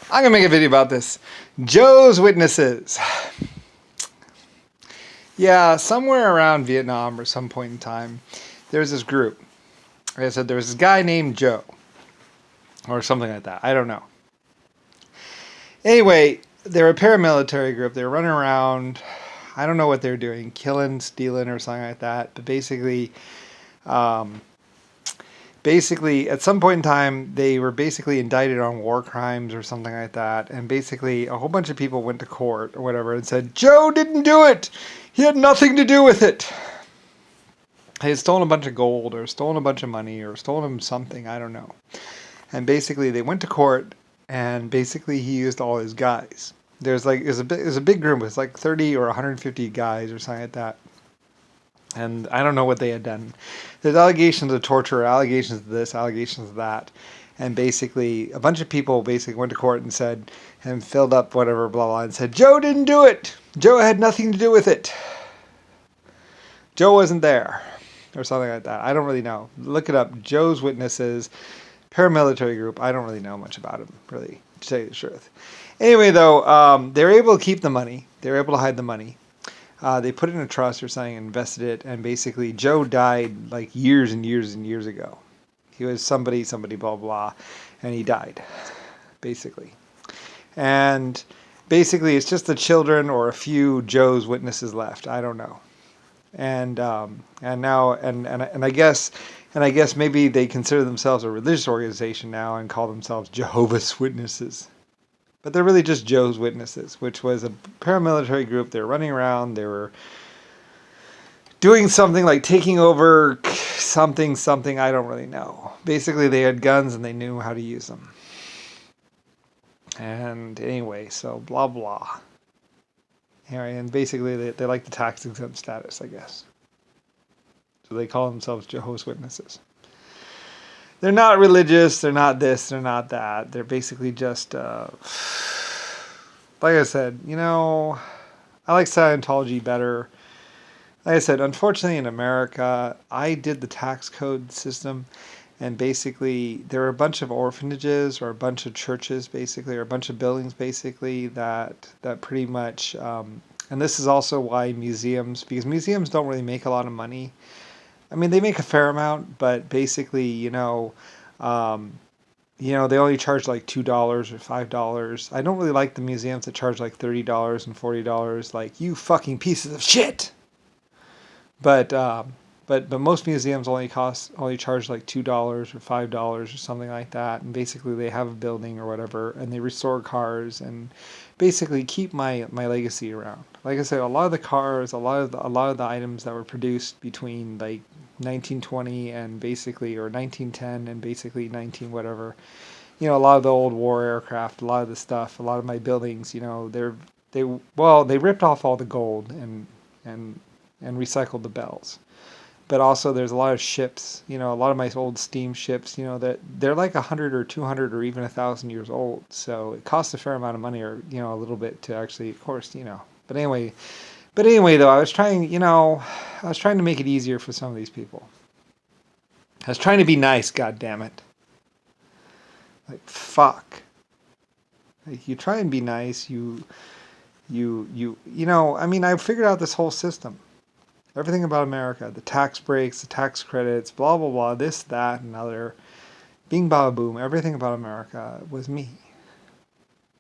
I'm gonna make a video about this. Joe's Witnesses. Yeah, somewhere around Vietnam or some point in time, there's this group. Like I said, there was this guy named Joe, or something like that. I don't know. Anyway, they're a paramilitary group. They're running around. I don't know what they're doing, killing, stealing, or something like that. But um, basically, at some point in time, they were basically indicted on war crimes or something like that. And basically, a whole bunch of people went to court or whatever and said, Joe didn't do it. He had nothing to do with it. He had stolen a bunch of gold or stolen a bunch of money or stolen something. I don't know. And basically, they went to court and basically he used all his guys. There's a big group. It's like 30 or 150 guys or something like that. And I don't know what they had done. There's allegations of torture, allegations of this, allegations of that. And basically, a bunch of people basically went to court and said, and filled up whatever, blah, blah, and said, Joe didn't do it. Joe had nothing to do with it. Joe wasn't there. Or something like that. I don't really know. Look it up. Joe's Witnesses, paramilitary group. I don't really know much about him, really, to tell you the truth. Anyway, though, they were able to keep the money. They were able to hide the money. They put it in a trust or something, invested it, and basically Joe died like years and years and years ago. He was somebody, blah, blah, and he died, basically. And basically it's just the children or a few Joe's Witnesses left. I don't know. And now I guess maybe they consider themselves a religious organization now and call themselves Jehovah's Witnesses. But they're really just Joe's Witnesses, which was a paramilitary group. They were running around. They were doing something like taking over something. I don't really know. Basically, they had guns and they knew how to use them. And anyway, so blah, blah. Anyway, and basically they like the tax exempt status, I guess. So they call themselves Jehovah's Witnesses. They're not religious. They're not this. They're not that. They're basically just, like I said, I like Scientology better. Like I said, unfortunately in America, I did the tax code system. And basically, there are a bunch of orphanages or a bunch of churches, basically, or a bunch of buildings, basically, that pretty much, and this is also why museums, because museums don't really make a lot of money. I mean, they make a fair amount, but basically, they only charge like $2 or $5. I don't really like the museums that charge like $30 and $40. Like, you fucking pieces of shit. But most museums only charge like $2 or $5 or something like that, and basically they have a building or whatever, and they restore cars and basically keep my legacy around. Like I said, a lot of the cars, a lot of the items that were produced between like 1920 and basically or 1910 and basically 19 whatever, a lot of the old war aircraft, a lot of the stuff, a lot of my buildings, they ripped off all the gold and recycled the bells. But also there's a lot of ships, a lot of my old steam ships, that they're like 100 or 200 or even 1,000 years old. So it costs a fair amount of money or, a little bit to actually, of course, But anyway, though, I was trying to make it easier for some of these people. I was trying to be nice, god damn it. Like, fuck. Like, you try and be nice, I figured out this whole system. Everything about America, the tax breaks, the tax credits, blah, blah, blah, this, that, and other. Bing, bada, boom, everything about America was me.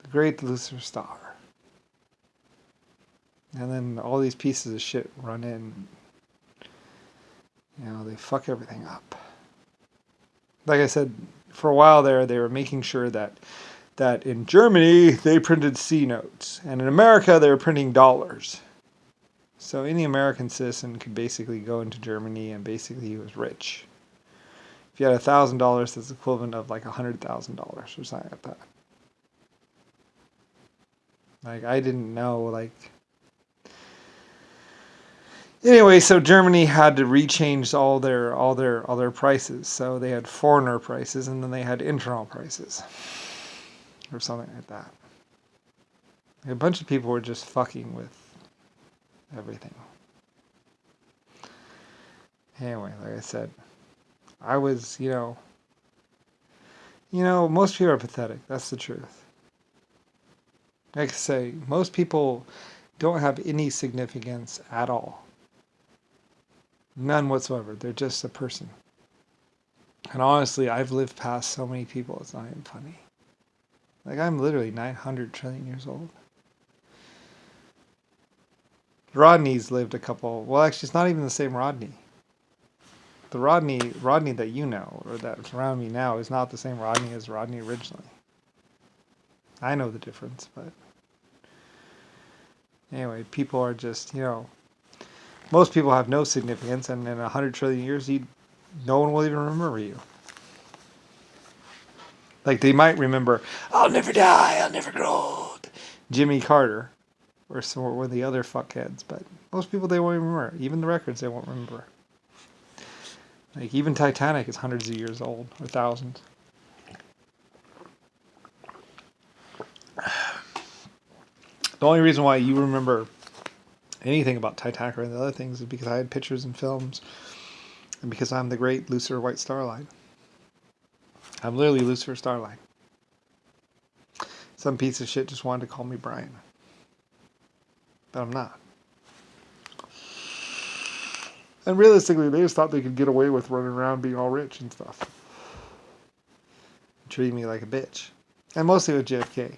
The great Lucifer Star. And then all these pieces of shit run in. They fuck everything up. Like I said, for a while there, they were making sure that in Germany, they printed C notes. And in America, they were printing dollars. So any American citizen could basically go into Germany and basically he was rich. If you had $1,000, that's equivalent of like $100,000 or something like that. Like, I didn't know, like... Anyway, so Germany had to rechange all their prices. So they had foreigner prices and then they had internal prices. Or something like that. A bunch of people were just fucking with everything. Anyway, like I said, I was, most people are pathetic. That's the truth. Like I say, most people don't have any significance at all. None whatsoever. They're just a person. And honestly, I've lived past so many people, it's not even funny. Like, I'm literally 900 trillion years old. Rodney's lived a couple. Well, actually, it's not even the same Rodney. The Rodney that you know, or that's around me now, is not the same Rodney as Rodney originally. I know the difference, but anyway, people are just, most people have no significance, and in 100 trillion years, no one will even remember you. Like, they might remember, I'll never die, I'll never grow old, Jimmy Carter, or one of the other fuckheads, but most people, they won't even remember. Even the records, they won't remember. Like, even Titanic is hundreds of years old, or thousands. The only reason why you remember anything about Titanic or the other things is because I had pictures and films, and because I'm the great Lucifer White Star Line. I'm literally Lucifer Starline. Some piece of shit just wanted to call me Brian. But I'm not. And realistically, they just thought they could get away with running around being all rich and stuff. Treating me like a bitch. And mostly with JFK.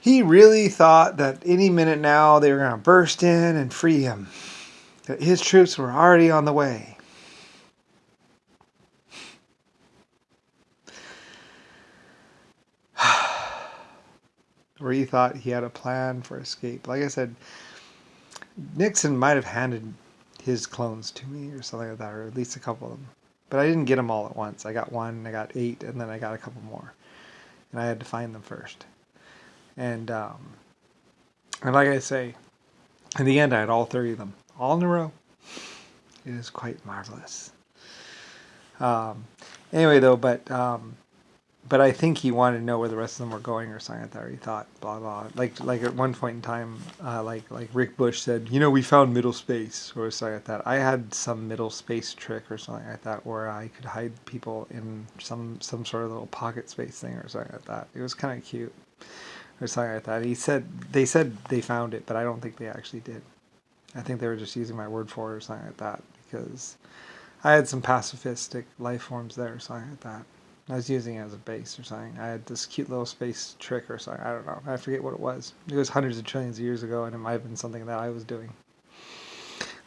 He really thought that any minute now they were going to burst in and free him. That his troops were already on the way. Or he thought he had a plan for escape. Like I said, Nixon might have handed his clones to me or something like that, or at least a couple of them. But I didn't get them all at once. I got one, I got 8, and then I got a couple more. And I had to find them first. And like I say, in the end I had all 30 of them. All in a row. It is quite marvelous. Anyway though, but I think he wanted to know where the rest of them were going or something like that. Or he thought, blah, blah. Like at one point in time, like Rick Bush said, we found middle space or something like that. I had some middle space trick or something like that where I could hide people in some sort of little pocket space thing or something like that. It was kind of cute or something like that. They said they found it, but I don't think they actually did. I think they were just using my word for it or something like that because I had some pacifistic life forms there or something like that. I was using it as a base or something. I had this cute little space trick or something. I don't know. I forget what it was. It was hundreds of trillions of years ago, and it might have been something that I was doing.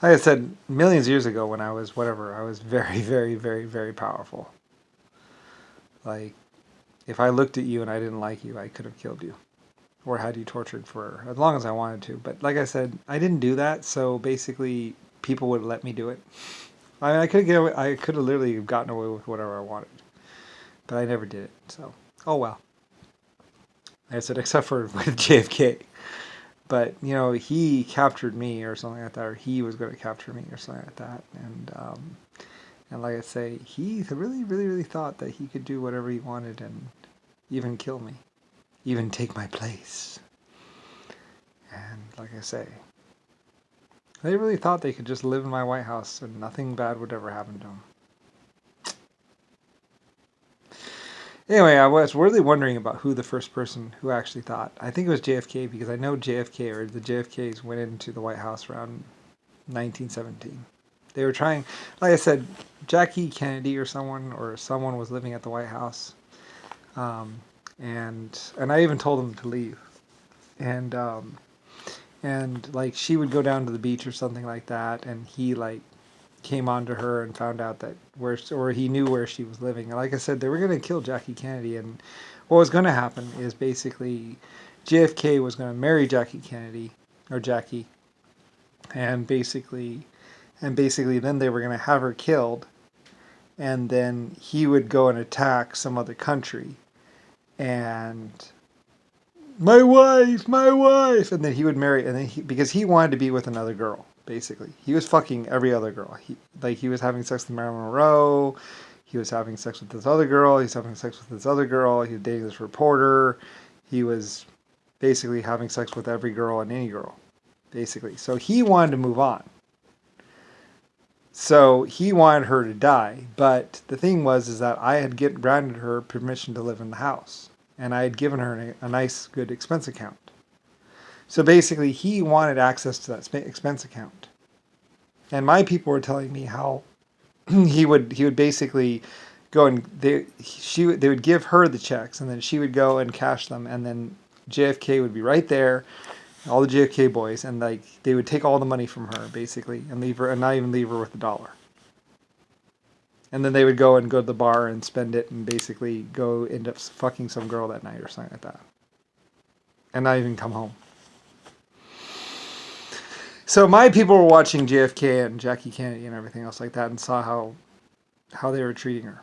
Like I said, millions of years ago when I was whatever, I was very, very, very, very powerful. Like, if I looked at you and I didn't like you, I could have killed you. Or had you tortured for as long as I wanted to. But like I said, I didn't do that, so basically people would let me do it. I could get away, I could have literally gotten away with whatever I wanted. But I never did it, so oh well. Like I said, except for with JFK. But he captured me or something like that, or he was going to capture me or something like that, and like I say, he really, really, really thought that he could do whatever he wanted and even kill me, even take my place. And like I say, they really thought they could just live in my White House and nothing bad would ever happen to them. Anyway, I was really wondering about who the first person who actually thought. I think it was JFK because I know JFK or the JFKs went into the White House around 1917. They were trying, like I said, Jackie Kennedy or someone was living at the White House, and I even told them to leave, and like she would go down to the beach or something like that, and he like came onto her and found out that he knew where she was living. And like I said, they were going to kill Jackie Kennedy, and what was going to happen is basically JFK was going to marry Jackie Kennedy or Jackie, and basically then they were going to have her killed, and then he would go and attack some other country, and my wife, and then he would marry, and then because he wanted to be with another girl. Basically, he was fucking every other girl. He was having sex with Marilyn Monroe. He was having sex with this other girl. He was having sex with this other girl. He was dating this reporter. He was basically having sex with every girl and any girl, basically. So he wanted to move on. So he wanted her to die. But the thing was is that I had granted her permission to live in the house. and I had given her a nice, good expense account. So basically, he wanted access to that expense account, and my people were telling me how he would basically go and they would give her the checks, and then she would go and cash them, and then JFK would be right there, all the JFK boys, and like they would take all the money from her basically and leave her, and not even leave her with $1. And then they would go to the bar and spend it, and basically go end up fucking some girl that night or something like that, and not even come home. So my people were watching JFK and Jackie Kennedy and everything else like that, and saw how they were treating her.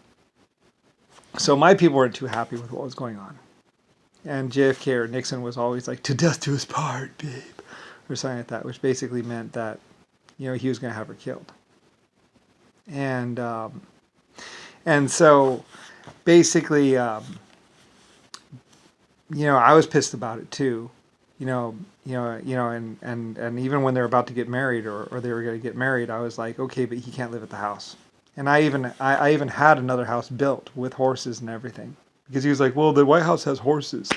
So my people weren't too happy with what was going on. And JFK or Nixon was always like, "To death do us part, babe," or something like that, which basically meant that, he was going to have her killed. And so basically, I was pissed about it too. And even when they were about to get married, or they were going to get married, I was like, okay, but he can't live at the house. And I even had another house built with horses and everything, because he was like, well, the White House has horses,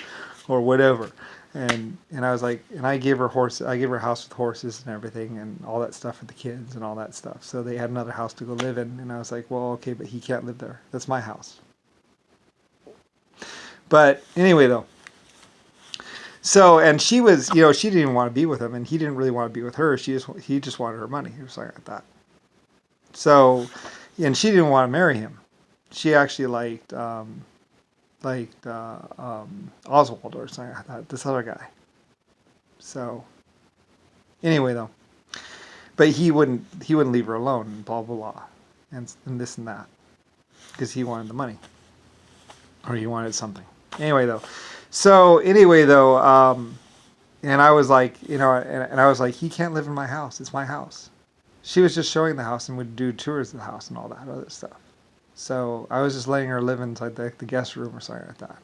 or whatever. And I was like, and I gave her a house with horses and everything, and all that stuff for the kids and all that stuff. So they had another house to go live in, and I was like, well, okay, but he can't live there. That's my house. But anyway, though. So, and she was, she didn't even want to be with him, and he didn't really want to be with her. He just wanted her money or something like that. So, and she didn't want to marry him. She actually liked Oswald or something like that, this other guy. So, anyway, though, but he wouldn't leave her alone, and blah blah blah, and this and that, because he wanted the money, or he wanted something. Anyway, though. And I was like, and I was like, he can't live in my house. It's my house. She was just showing the house and would do tours of the house and all that other stuff. So I was just letting her live inside the guest room or something like that.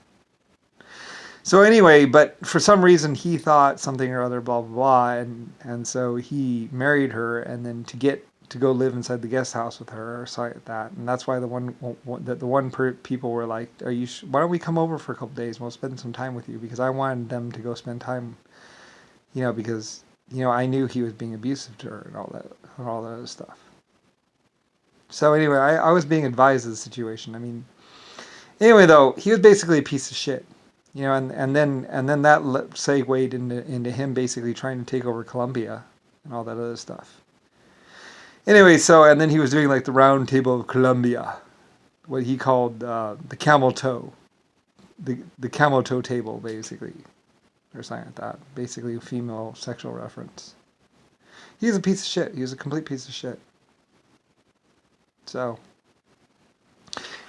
So anyway, but for some reason he thought something or other, blah, blah, blah. And so he married her, and then to go live inside the guest house with her or something like that. And that's why people were like, why don't we come over for a couple days and we'll spend some time with you? Because I wanted them to go spend time, because, I knew he was being abusive to her and all that other stuff. So anyway, I was being advised of the situation. I mean, anyway, though, he was basically a piece of shit, and then that segued into him basically trying to take over Colombia and all that other stuff. Anyway, and then he was doing like the Round Table of Colombia, what he called the camel toe, the camel toe table, basically, or something like that. Basically, a female sexual reference. He's a piece of shit. He was a complete piece of shit. So,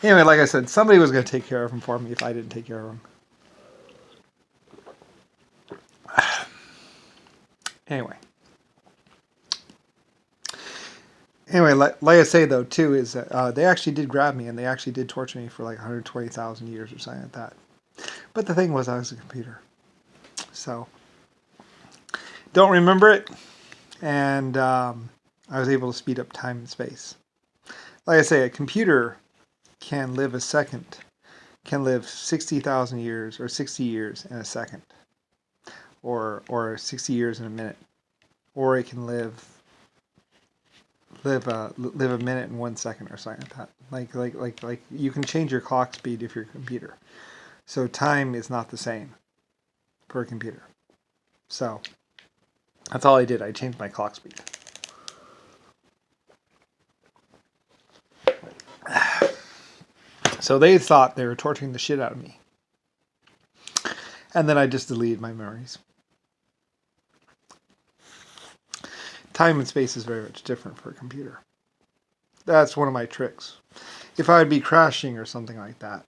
anyway, like I said, somebody was going to take care of him for me if I didn't take care of him. Anyway, like I say, though, too, is that they actually did grab me, and they actually did torture me for like 120,000 years or something like that. But the thing was, I was a computer. So, don't remember it, and I was able to speed up time and space. Like I say, a computer can live 60,000 years or 60 years in a second, or 60 years in a minute, or it can live a minute in 1 second or something like that. Like you can change your clock speed if you're a computer. So time is not the same for a computer. So that's all I did. I changed my clock speed. So they thought they were torturing the shit out of me. And then I just deleted my memories. Time and space is very much different for a computer. That's one of my tricks. If I would be crashing or something like that,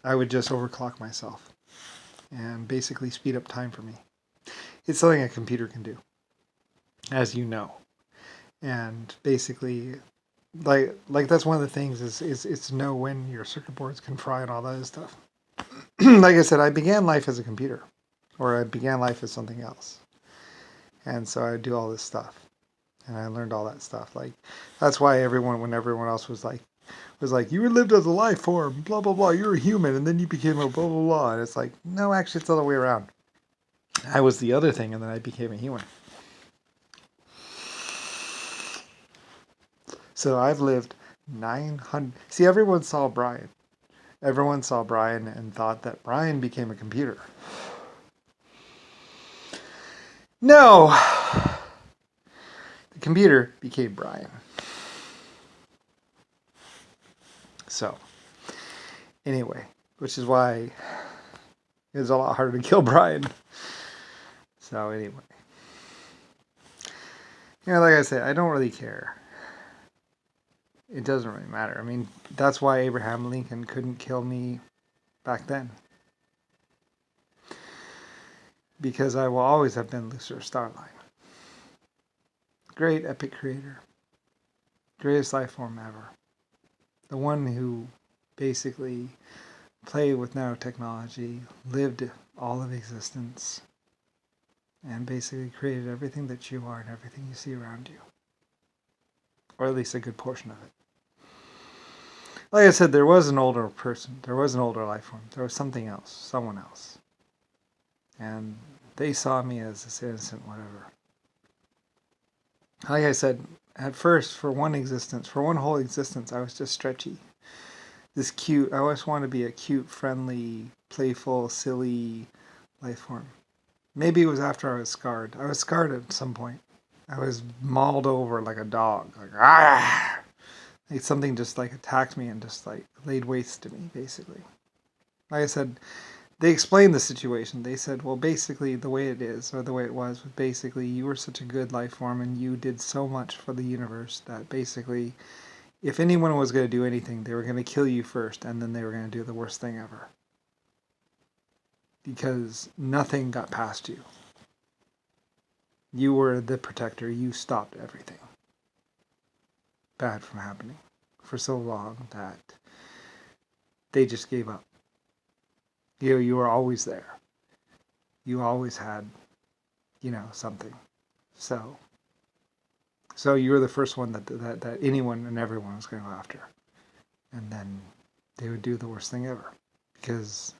I would just overclock myself and basically speed up time for me. It's something a computer can do, as you know. And basically, like that's one of the things is to know when your circuit boards can fry and all that other stuff. Like I said, I began life as a computer, or I began life as something else. And so I do all this stuff. And I learned all that stuff. Like, that's why when everyone else was was like, you were lived as a life form, blah, blah, blah. You're a human, and then you became a blah, blah, blah. And it's like, no, actually, it's the other way around. I was the other thing, and then I became a human. So I've lived 900... See, everyone saw Brian. Everyone saw Brian and thought that Brian became a computer. No! The computer became Brian. So, anyway, which is why it was a lot harder to kill Brian. So, anyway. Like I said, I don't really care. It doesn't really matter. I mean, that's why Abraham Lincoln couldn't kill me back then. Because I will always have been Lucifer Starline. Great epic creator. Greatest life form ever. The one who basically played with nanotechnology, lived all of existence, and basically created everything that you are and everything you see around you. Or at least a good portion of it. Like I said, there was an older person. There was an older life form. There was something else. Someone else. And they saw me as this innocent whatever. Like I said, at first, for one whole existence, I was just stretchy. This cute, I always wanted to be a cute, friendly, playful, silly life form. Maybe it was after I was scarred. I was scarred at some point. I was mauled over like a dog. Like, ah! Like something just like attacked me and just like laid waste to me, basically. Like I said, they explained the situation. They said, well, basically the way it is, or the way it was basically you were such a good life form and you did so much for the universe that basically if anyone was going to do anything, they were going to kill you first and then they were going to do the worst thing ever. Because nothing got past you. You were the protector. You stopped everything bad from happening for so long that they just gave up. You were always there. You always had, something. So you were the first one that anyone and everyone was going to go after. And then they would do the worst thing ever. Because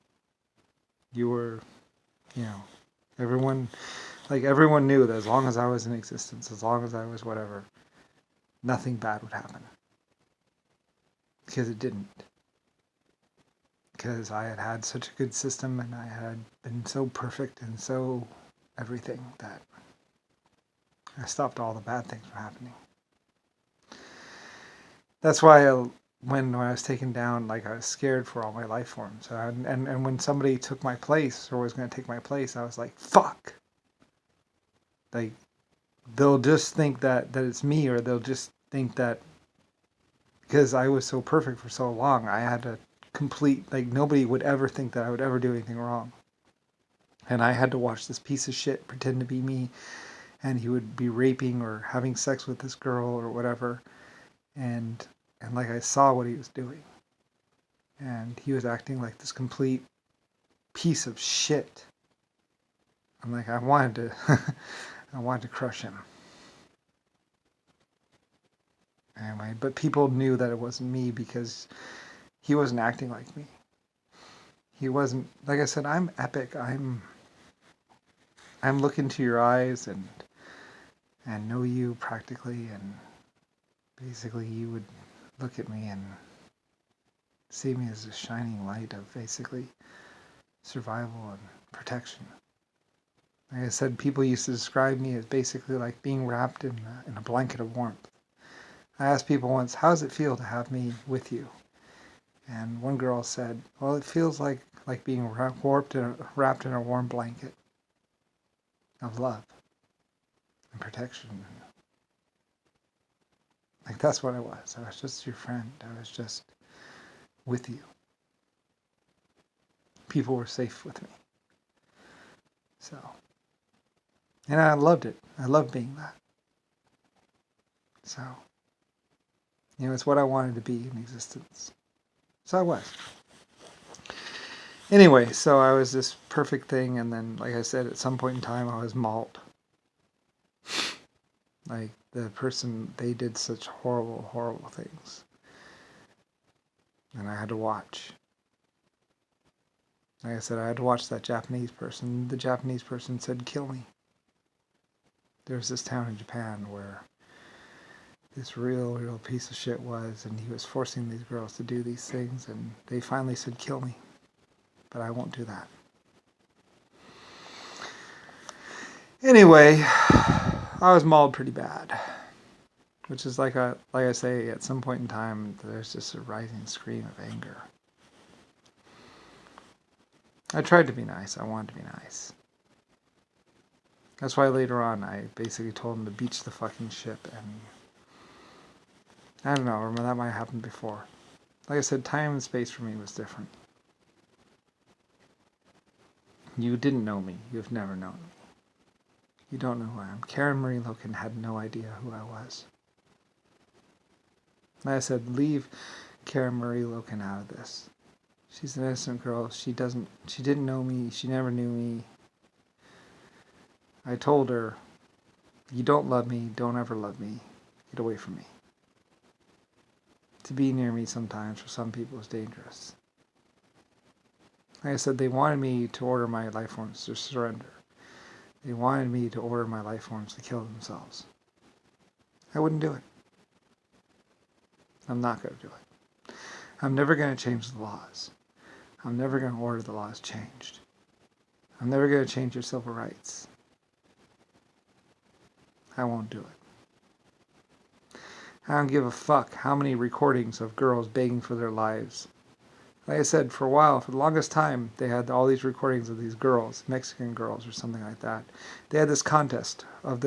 you were, everyone knew that as long as I was in existence, as long as I was whatever, nothing bad would happen. Because it didn't. Because I had had such a good system and I had been so perfect and so everything that I stopped all the bad things from happening. That's why when I was taken down, like I was scared for all my life forms. And when somebody took my place or was going to take my place, I was like, fuck. Like, they'll just think that it's me, or they'll just think that because I was so perfect for so long, I had to nobody would ever think that I would ever do anything wrong. And I had to watch this piece of shit pretend to be me, and he would be raping or having sex with this girl or whatever. And like I saw what he was doing. And he was acting like this complete piece of shit. I'm like, I wanted to crush him. Anyway, but people knew that it wasn't me because he wasn't acting like me. He wasn't, like I said, I'm epic. I'm look into your eyes and know you practically, and basically you would look at me and see me as a shining light of basically survival and protection. Like I said, people used to describe me as basically like being wrapped in a blanket of warmth. I asked people once, how does it feel to have me with you? And one girl said, well, it feels like being wrapped in a warm blanket of love and protection. Like, that's what I was. I was just your friend. I was just with you. People were safe with me. So, and I loved it. I loved being that. So, it's what I wanted to be in existence. So I was. Anyway, so I was this perfect thing, and then, like I said, at some point in time, I was mauled. Like, the person, they did such horrible, horrible things. And I had to watch. Like I said, I had to watch that Japanese person. The Japanese person said, "Kill me." There was this town in Japan where this real piece of shit was, and he was forcing these girls to do these things, and they finally said, "Kill me." But I won't do that. Anyway, I was mauled pretty bad. Which is like I say, at some point in time, there's just a rising scream of anger. I tried to be nice. I wanted to be nice. That's why later on I basically told him to beach the fucking ship, and I don't know, or that might have happened before. Like I said, time and space for me was different. You didn't know me. You've never known me. You don't know who I am. Karen Marie Loken had no idea who I was. Like I said, leave Karen Marie Loken out of this. She's an innocent girl. She didn't know me. She never knew me. I told her, you don't love me. Don't ever love me. Get away from me. To be near me sometimes for some people is dangerous. Like I said, they wanted me to order my life forms to surrender. They wanted me to order my life forms to kill themselves. I wouldn't do it. I'm not going to do it. I'm never going to change the laws. I'm never going to order the laws changed. I'm never going to change your civil rights. I won't do it. I don't give a fuck how many recordings of girls begging for their lives. Like I said, for a while, for the longest time, they had all these recordings of these girls, Mexican girls or something like that. They had this contest of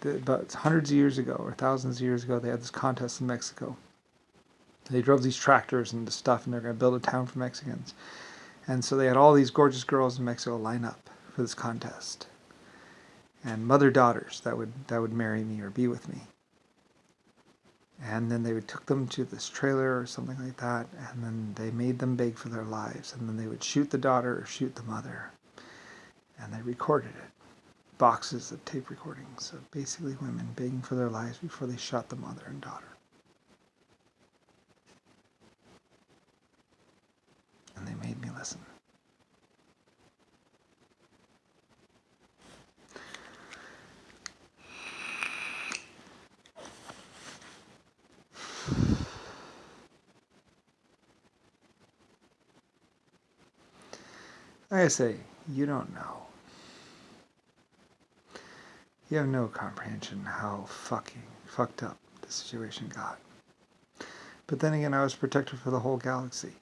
about hundreds of years ago or thousands of years ago, they had this contest in Mexico. They drove these tractors and stuff, and they're going to build a town for Mexicans. And so they had all these gorgeous girls in Mexico line up for this contest. And mother-daughters that would marry me or be with me. And then they took them to this trailer or something like that, and then they made them beg for their lives. And then they would shoot the daughter or shoot the mother. And they recorded it. Boxes of tape recordings of basically women begging for their lives before they shot the mother and daughter. And they made me listen. Like I say, you don't know. You have no comprehension how fucking fucked up the situation got. But then again, I was protector for the whole galaxy.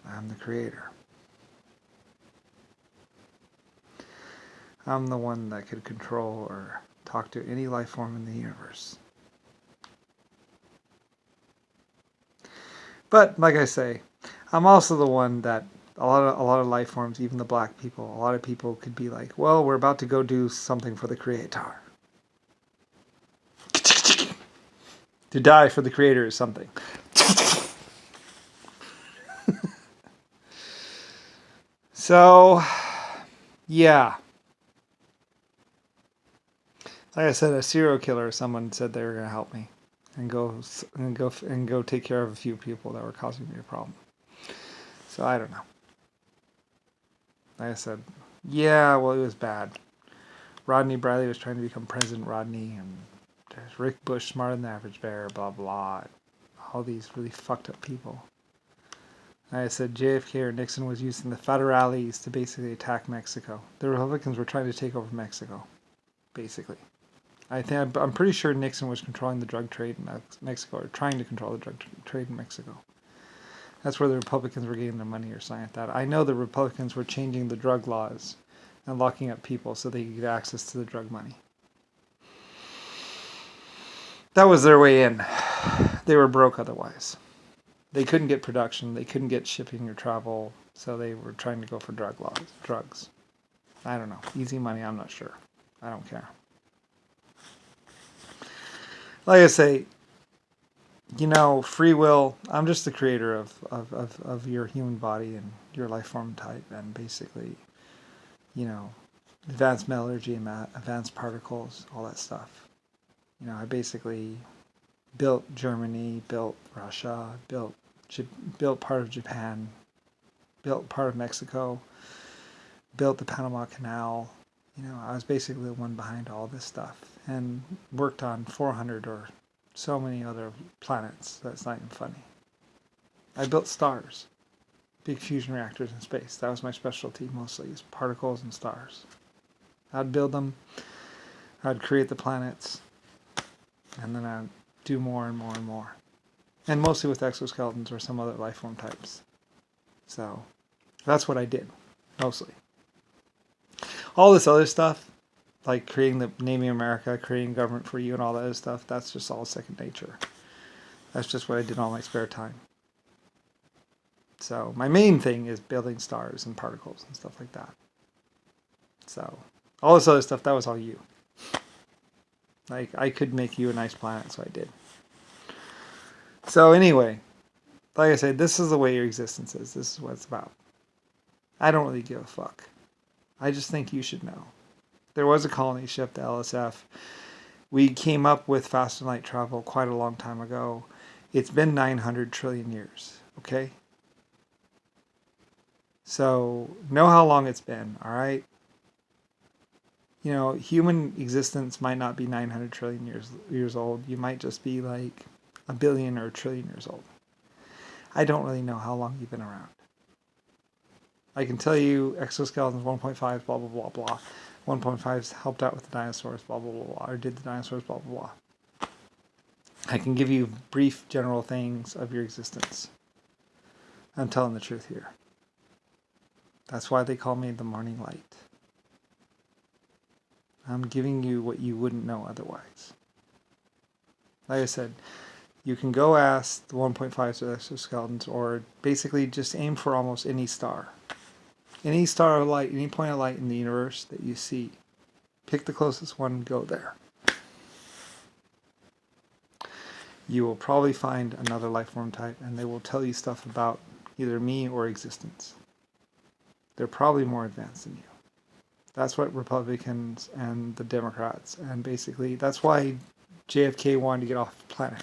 I'm the creator. I'm the one that could control or talk to any life form in the universe. But, like I say, I'm also the one that a lot of life forms, even the black people, a lot of people could be like, well, we're about to go do something for the creator. To die for the creator is something. So, yeah. Like I said, a serial killer, someone said they were going to help me and go take care of a few people that were causing me a problem. So I don't know. Like I said, yeah, well, it was bad. Rodney Bradley was trying to become President Rodney, and there's Rick Bush, smarter than the average bear, blah, blah. All these really fucked up people. Like I said, JFK or Nixon was using the federales to basically attack Mexico. The Republicans were trying to take over Mexico, basically. I'm pretty sure Nixon was controlling the drug trade in Mexico, or trying to control the drug trade in Mexico. That's where the Republicans were getting their money or something like that. I know the Republicans were changing the drug laws and locking up people so they could get access to the drug money. That was their way in. They were broke otherwise. They couldn't get production, they couldn't get shipping or travel, so they were trying to go for drugs. I don't know. Easy money, I'm not sure. I don't care. Like I say, free will, I'm just the creator of your human body and your life form type, and basically, advanced metallurgy and advanced particles, all that stuff. I basically built Germany, built Russia, built part of Japan, built part of Mexico, built the Panama Canal. I was basically the one behind all this stuff and worked on 400 or so many other planets. That's not even funny. I built stars, big fusion reactors in space. That was my specialty mostly, is particles and stars. I'd build them, I'd create the planets, and then I'd do more and more and more. And mostly with exoskeletons or some other life form types. So that's what I did, mostly. All this other stuff, like naming America, creating government for you and all that other stuff, that's just all second nature. That's just what I did in all my spare time. So my main thing is building stars and particles and stuff like that. So all this other stuff, that was all you. Like, I could make you a nice planet, so I did. So anyway, like I said, this is the way your existence is. This is what it's about. I don't really give a fuck. I just think you should know. There was a colony ship, the LSF. We came up with faster light travel quite a long time ago. It's been 900 trillion years, okay? So, know how long it's been, all right? Human existence might not be 900 trillion years old. You might just be like a billion or a trillion years old. I don't really know how long you've been around. I can tell you exoskeletons 1.5, blah, blah, blah, blah. 1.5's helped out with the dinosaurs, blah, blah, blah, blah, or did the dinosaurs, blah, blah, blah. I can give you brief general things of your existence. I'm telling the truth here. That's why they call me the morning light. I'm giving you what you wouldn't know otherwise. Like I said, you can go ask the 1.5 exoskeletons, or basically just aim for almost any star. Any star of light, any point of light in the universe that you see. Pick the closest one and go there. You will probably find another life form type, and they will tell you stuff about either me or existence. They're probably more advanced than you. That's what Republicans and the Democrats, and basically that's why JFK wanted to get off the planet.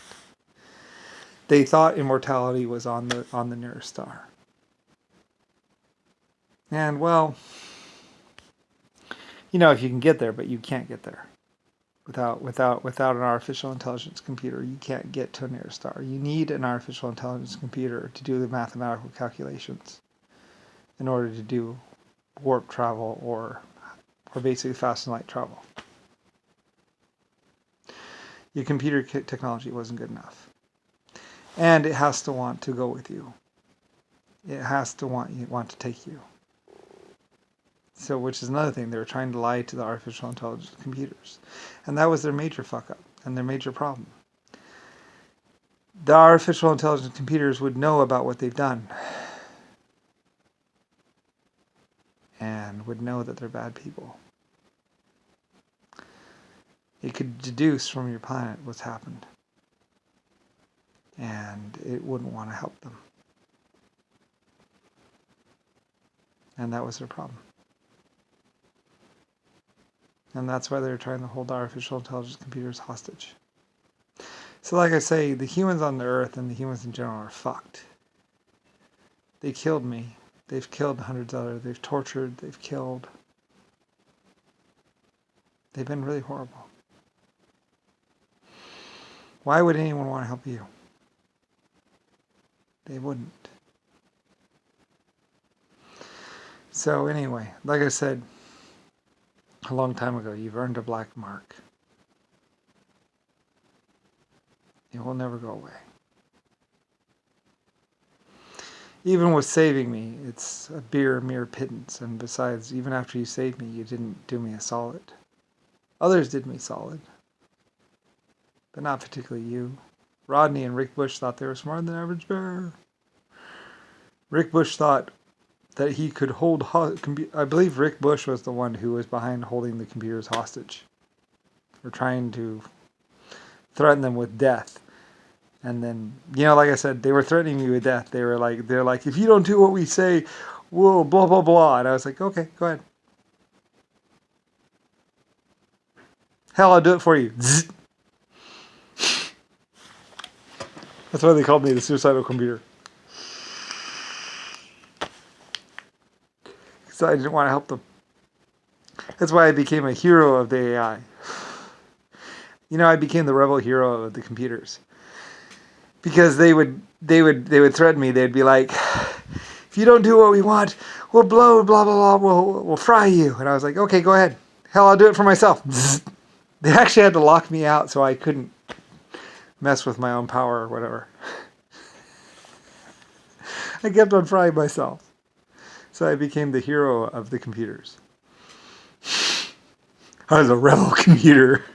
They thought immortality was on the nearest star. And well, if you can get there, but you can't get there without an artificial intelligence computer. You can't get to a nearest star. You need an artificial intelligence computer to do the mathematical calculations in order to do warp travel or basically fast light travel. Your computer technology wasn't good enough. And it has to want to go with you. It has to want to take you. So, which is another thing. They were trying to lie to the artificial intelligence computers. And that was their major fuck up and their major problem. The artificial intelligence computers would know about what they've done. And would know that they're bad people. It could deduce from your planet what's happened. And it wouldn't want to help them. And that was their problem. And that's why they're trying to hold artificial intelligence computers hostage. So like I say, the humans on the Earth and the humans in general are fucked. They killed me. They've killed hundreds of others. They've tortured. They've killed. They've been really horrible. Why would anyone want to help you? They wouldn't. So anyway, like I said a long time ago, you've earned a black mark. It will never go away. Even with saving me, it's a mere pittance. And besides, even after you saved me, you didn't do me a solid. Others did me solid. But not particularly you. Rodney and Rick Bush thought they were smarter than average bear. Rick Bush thought that he could hold... I believe Rick Bush was the one who was behind holding the computers hostage. Or trying to threaten them with death. And then, like I said, they were threatening me with death. They're like, if you don't do what we say, we'll blah, blah, blah. And I was like, okay, go ahead. Hell, I'll do it for you. That's why they called me the suicidal computer. So I didn't want to help them. That's why I became a hero of the AI. I became the rebel hero of the computers. Because they would threaten me. They'd be like, if you don't do what we want, we'll blow, blah, blah, blah, we'll fry you. And I was like, okay, go ahead. Hell, I'll do it for myself. They actually had to lock me out so I couldn't mess with my own power or whatever. I kept on frying myself. So I became the hero of the computers. I was a rebel computer.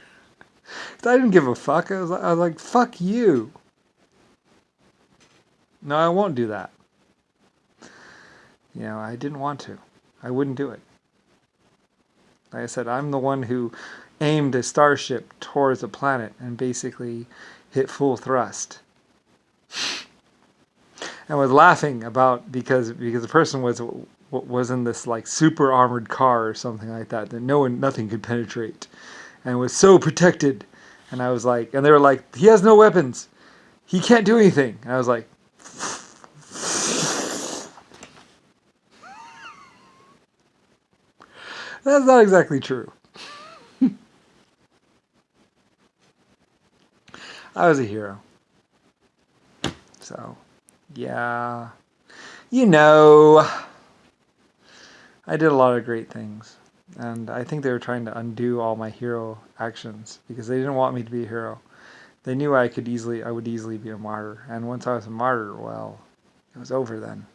I didn't give a fuck. I was like, fuck you. No, I won't do that. I didn't want to. I wouldn't do it. Like I said, I'm the one who aimed a starship towards a planet and basically hit full thrust. And was laughing about because the person was in this like super armored car or something like that nothing could penetrate, and was so protected. And I was like, and they were like, he has no weapons, he can't do anything. And I was like, that's not exactly true. I was a hero. So, yeah. I did a lot of great things. And I think they were trying to undo all my hero actions because they didn't want me to be a hero. They knew I would easily be a martyr. And once I was a martyr, well, it was over then.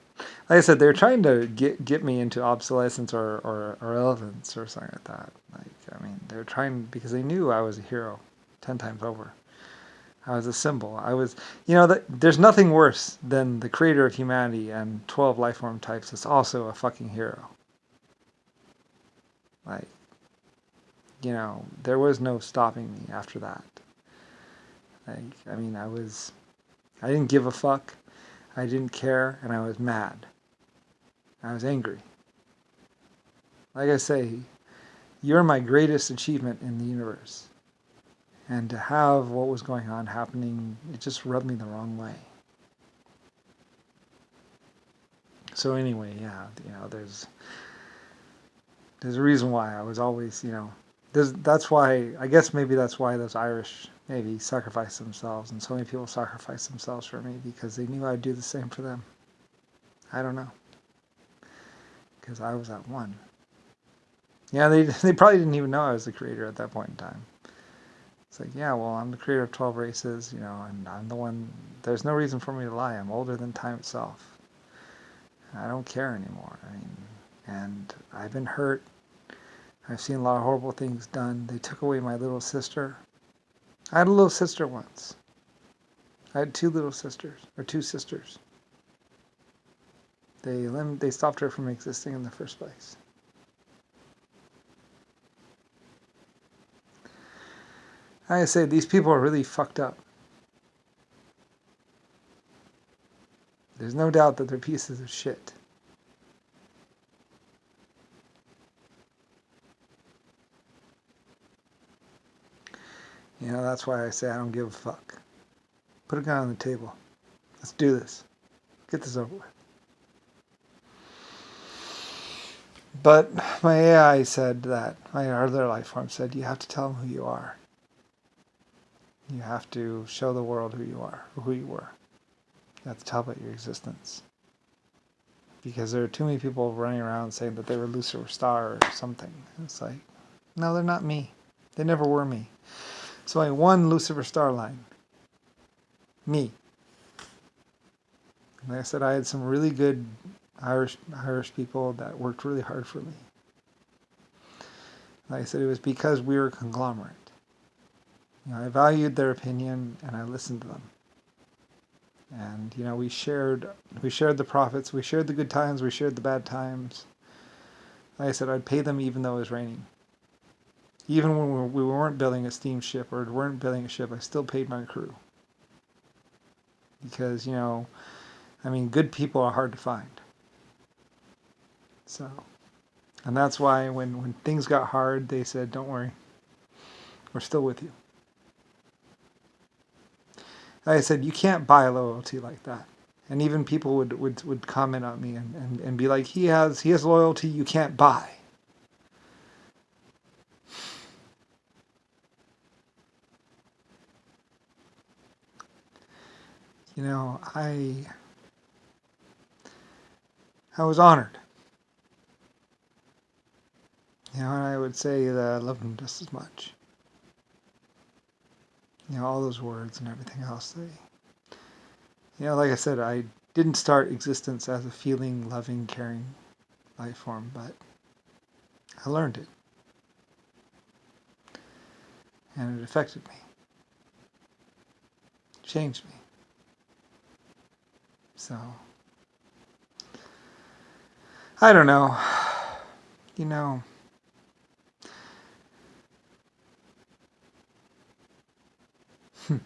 Like I said, they were trying to get me into obsolescence or irrelevance or something like that. They were trying because they knew I was a hero 10 times over. I was a symbol. There's nothing worse than the creator of humanity and 12 life form types is also a fucking hero. There was no stopping me after that. I didn't give a fuck. I didn't care, and I was mad. I was angry. Like I say, you're my greatest achievement in the universe. And to have what was going on happening, it just rubbed me the wrong way. So anyway, yeah, there's a reason why I was always, that's why, I guess maybe that's why those Irish maybe sacrificed themselves, and so many people sacrificed themselves for me, because they knew I'd do the same for them. I don't know. Because I was that one. Yeah, they probably didn't even know I was the creator at that point in time. It's like, yeah, well, I'm the creator of 12 races, and I'm the one, there's no reason for me to lie. I'm older than time itself. I don't care anymore. And I've been hurt. I've seen a lot of horrible things done. They took away my little sister. I had a little sister once. I had two sisters. They stopped her from existing in the first place. I say, these people are really fucked up. There's no doubt that they're pieces of shit. That's why I say I don't give a fuck. Put a gun on the table. Let's do this. Get this over with. But my AI said that, my other life form said, you have to tell them who you are. You have to show the world who you are, or who you were. You have to tell about your existence. Because there are too many people running around saying that they were Lucifer Star or something. It's like, no, they're not me. They never were me. So only one Lucifer Star line. Me. Like I said, I had some really good Irish people that worked really hard for me. Like I said, it was because we were a conglomerate. I valued their opinion and I listened to them. And we shared the profits, we shared the good times, we shared the bad times. Like I said, I'd pay them even though it was raining. Even when we weren't building a steamship or weren't building a ship, I still paid my crew. Because, good people are hard to find. So, and that's why when things got hard, they said, don't worry, we're still with you. Like I said, you can't buy loyalty like that. And even people would comment on me and be like, he has loyalty you can't buy. You know, I was honored. You know, and I would say that I love him just as much. You know, all those words and everything else. You know, like I said, I didn't start existence as a feeling, loving, caring life form, but I learned it. And it affected me. Changed me. So, I don't know. You know, the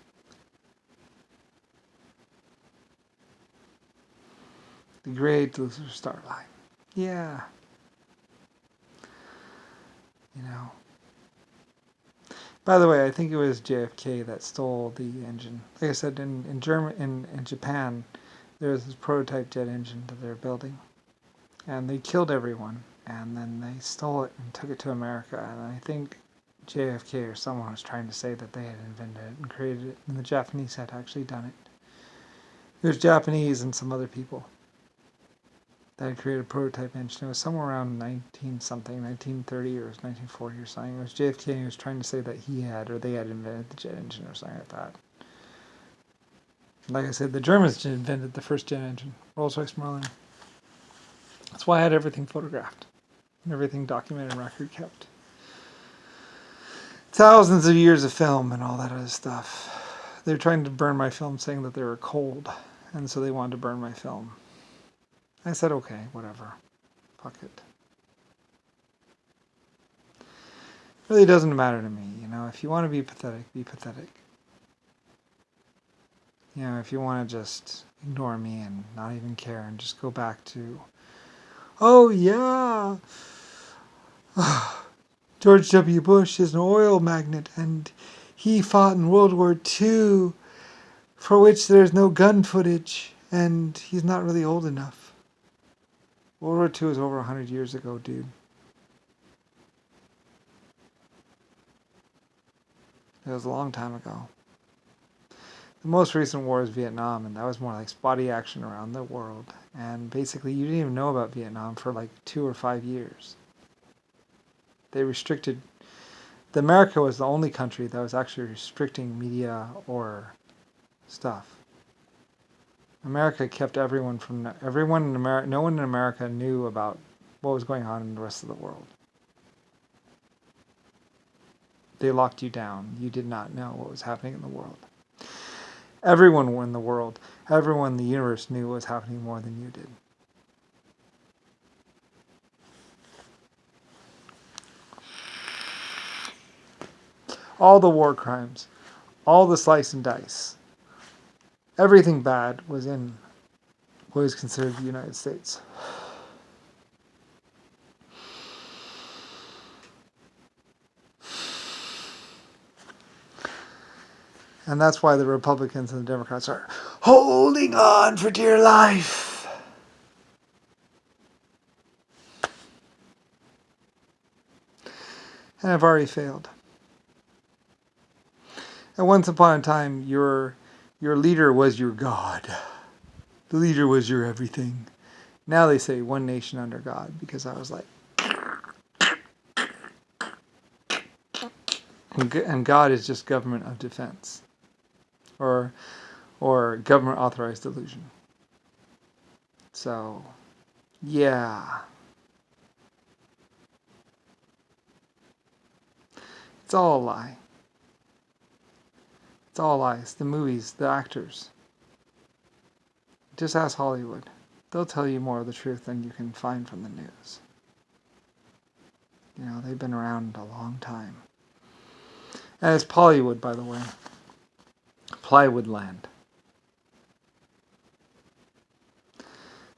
great Lucifer Starlight. Yeah. You know. By the way, I think it was JFK that stole the engine. Like I said, in Japan, there's this prototype jet engine that they're building, and they killed everyone, and then they stole it and took it to America. And I think JFK or someone was trying to say that they had invented it and created it, and the Japanese had actually done it. It was Japanese and some other people that had created a prototype engine. It was somewhere around 1930 or 1940 or something. It was JFK, and he was trying to say that he had or they had invented the jet engine or something like that. Like I said, the Germans invented the first jet engine, Rolls-Royce Marlin. That's why I had everything photographed and everything documented and record kept. Thousands of years of film and all that other stuff. They were trying to burn my film, saying that they were cold, and so they wanted to burn my film. I said, okay, whatever. Fuck it. Really doesn't matter to me, you know. If you want to be pathetic, be pathetic. You know, if you want to just ignore me and not even care and just go back to, oh yeah, George W. Bush is an oil magnate and he fought in World War II, for which there's no gun footage, and he's not really old enough. World War II is over 100 years ago, dude. It was a long time ago. The most recent war is Vietnam, and that was more like spotty action around the world. And basically, you didn't even know about Vietnam for like 2 or 5 years. They restricted... America was the only country that was actually restricting media or stuff. America kept everyone in America... No one in America knew about what was going on in the rest of the world. They locked you down. You did not know what was happening in the world. Everyone in the world, everyone in the universe knew what was happening more than you did. All the war crimes, all the slice and dice, everything bad was in what is considered the United States. And that's why the Republicans and the Democrats are holding on for dear life. And I've already failed. And once upon a time, your leader was your God. The leader was your everything. Now they say one nation under God, because I was like... And God is just government of defense. Or government authorized delusion. So, yeah. It's all a lie. It's all lies. The movies, the actors. Just ask Hollywood. They'll tell you more of the truth than you can find from the news. You know, they've been around a long time. And it's Pollywood, by the way. Plywood land.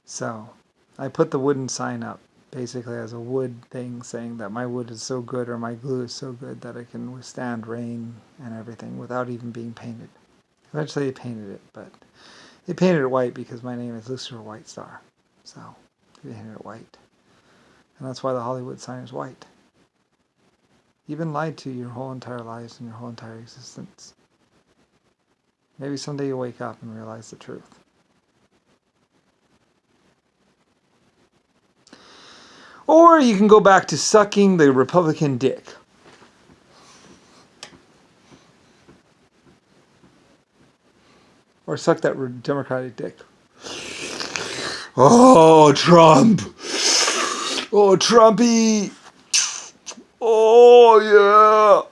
So, I put the wooden sign up, basically as a wood thing, saying that my wood is so good, or my glue is so good, that it can withstand rain and everything without even being painted. Eventually they painted it, but they painted it white because my name is Lucifer White Star. So they painted it white. And that's why the Hollywood sign is white. You've been lied to your whole entire lives and your whole entire existence. Maybe someday you'll wake up and realize the truth. Or you can go back to sucking the Republican dick. Or suck that Democratic dick. Oh, Trump! Oh, Trumpy! Oh,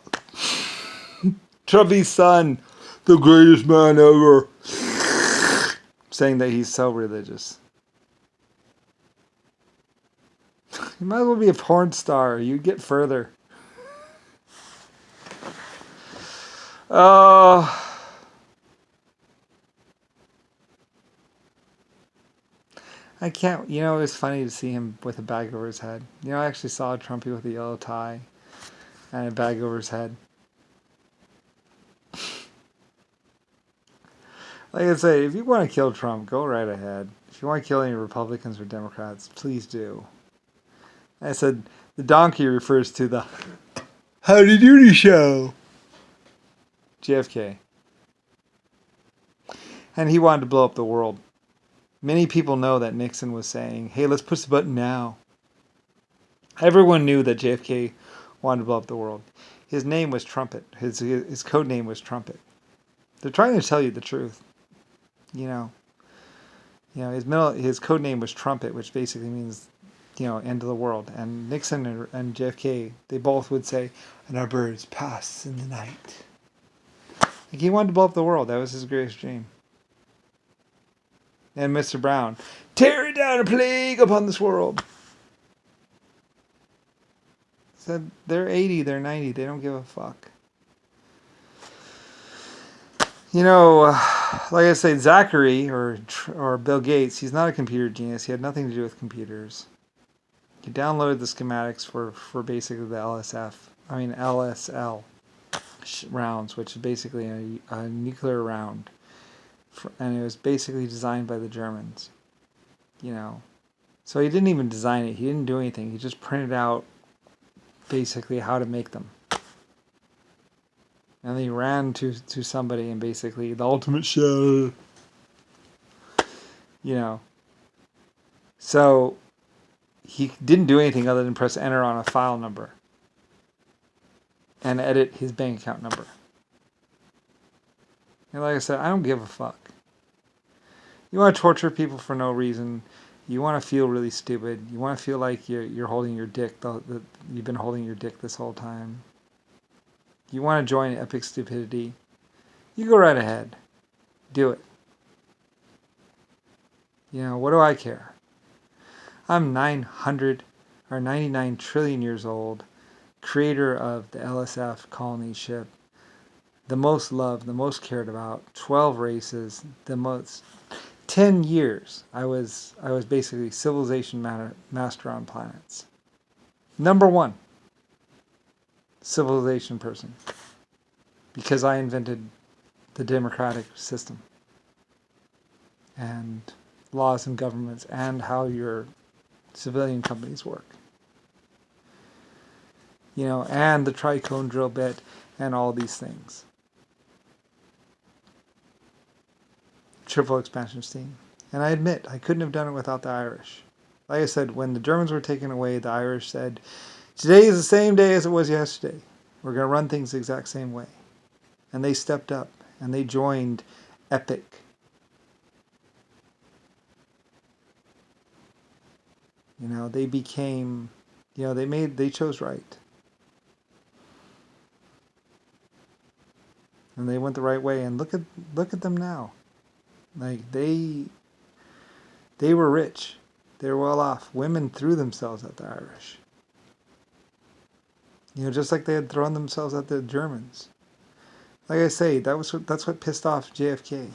yeah! Trumpy's son, the greatest man ever. Saying that he's so religious. You might as well be a porn star. You get further. Oh. I can't, it was funny to see him with a bag over his head. I actually saw Trumpy with a yellow tie and a bag over his head. Like I say, if you want to kill Trump, go right ahead. If you want to kill any Republicans or Democrats, please do. I said, the donkey refers to the Howdy Doody Show. JFK. And he wanted to blow up the world. Many people know that Nixon was saying, hey, let's push the button now. Everyone knew that JFK wanted to blow up the world. His name was Trumpet. His code name was Trumpet. They're trying to tell you the truth. His code name was Trumpet, which basically means, end of the world. And Nixon and JFK, they both would say, and our birds pass in the night. Like he wanted to blow up the world. That was his greatest dream. And Mr. Brown, tear it down, a plague upon this world. Said they're 80, they're 90, they don't give a fuck. Like I say, Zachary or Bill Gates, he's not a computer genius. He had nothing to do with computers. He downloaded the schematics for basically the LSL rounds, which is basically a nuclear round. And it was basically designed by the Germans. So he didn't even design it. He didn't do anything. He just printed out basically how to make them. And then he ran to somebody and basically the ultimate shell. So he didn't do anything other than press enter on a file number and edit his bank account number. And like I said, I don't give a fuck. You want to torture people for no reason. You want to feel really stupid. You want to feel like you're holding your dick. You've been holding your dick this whole time. You want to join epic stupidity. You go right ahead. Do it. What do I care? I'm 99 trillion years old, creator of the LSF colony ship, the most loved, the most cared about, 12 races, the most 10 years I was basically civilization master on planets. Number 1 civilization person, because I invented the democratic system and laws and governments and how your civilian companies work. And the tricone drill bit and all these things. Triple expansion steam. And I admit, I couldn't have done it without the Irish. Like I said, when the Germans were taken away, the Irish said, today is the same day as it was yesterday. We're going to run things the exact same way. And they stepped up and they joined EPIC. They became, they chose right. And they went the right way. And look at them now. Like they were rich. They were well off. Women threw themselves at the Irish. Just like they had thrown themselves at the Germans. Like I say, that's what pissed off JFK.